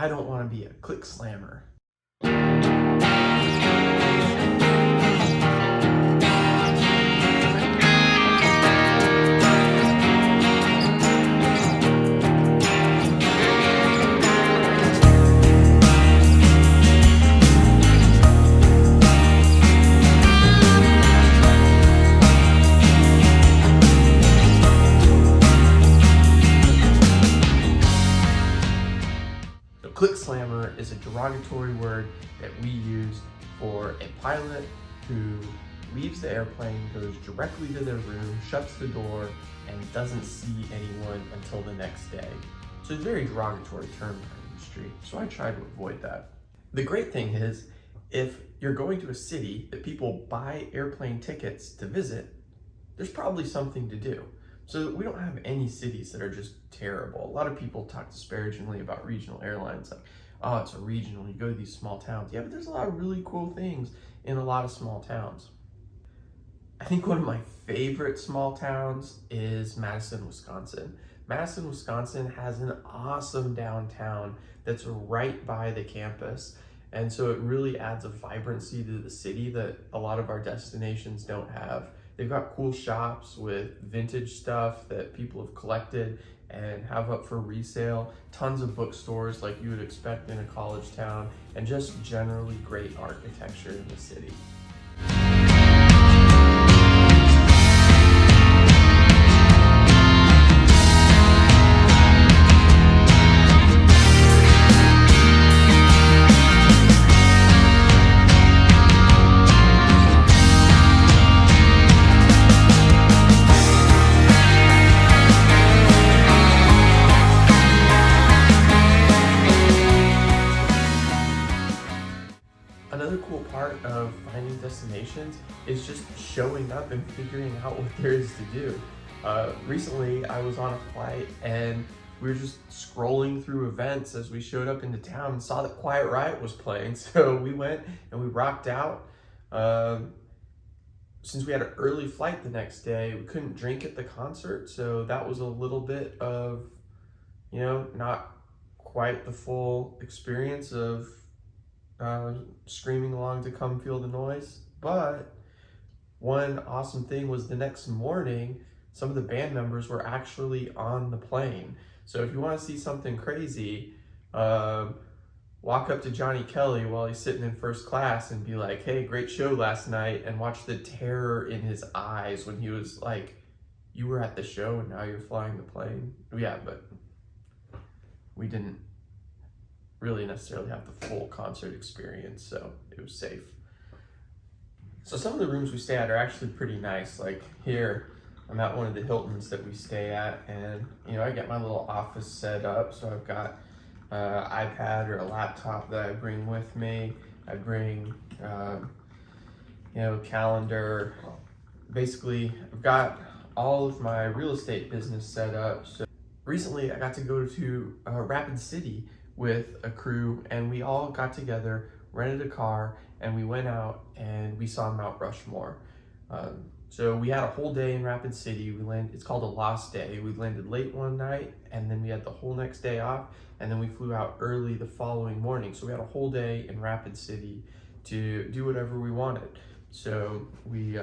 I don't want to be a click slammer. Click slammer is a derogatory word that we use for a pilot who leaves the airplane, goes directly to their room, shuts the door, and doesn't see anyone until the next day. So it's a very derogatory term in our industry, so I try to avoid that. The great thing is, if you're going to a city that people buy airplane tickets to visit, there's probably something to do. So we don't have any cities that are just terrible. A lot of people talk disparagingly about regional airlines, like, oh, it's a regional, you go to these small towns. Yeah, but there's a lot of really cool things in a lot of small towns. I think one of my favorite small towns is Madison, Wisconsin. Madison, Wisconsin has an awesome downtown that's right by the campus. And so it really adds a vibrancy to the city that a lot of our destinations don't have. They've got cool shops with vintage stuff that people have collected and have up for resale, tons of bookstores like you would expect in a college town, and just generally great architecture in the city. Another cool part of finding destinations is just showing up and figuring out what there is to do. Recently, I was on a flight and we were just scrolling through events as we showed up into town and saw that Quiet Riot was playing. So we went and we rocked out. Since we had an early flight the next day, we couldn't drink at the concert. So that was a little bit of, not quite the full experience of screaming along to Come Feel the Noise. But one awesome thing was the next morning, some of the band members were actually on the plane. So if you want to see something crazy, walk up to Johnny Kelly while he's sitting in first class and be like, hey, great show last night, and watch the terror in his eyes when he was like, you were at the show and now you're flying the plane. Yeah, but we didn't really necessarily have the full concert experience, so it was safe. So some of the rooms we stay at are actually pretty nice. Like here, I'm at one of the Hiltons that we stay at, and I get my little office set up. So I've got an iPad or a laptop that I bring with me. I bring, calendar. Basically, I've got all of my real estate business set up. So recently, I got to go to Rapid City with a crew, and we all got together, rented a car, and we went out and we saw Mount Rushmore. So we had a whole day in Rapid City. It's called a lost day. We landed late one night, and then we had the whole next day off, and then we flew out early the following morning. So we had a whole day in Rapid City to do whatever we wanted. So we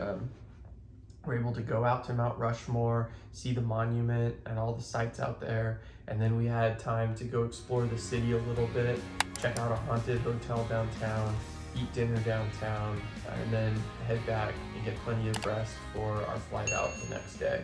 were able to go out to Mount Rushmore, see the monument and all the sights out there, and then we had time to go explore the city a little bit, check out a haunted hotel downtown, eat dinner downtown, and then head back and get plenty of rest for our flight out the next day.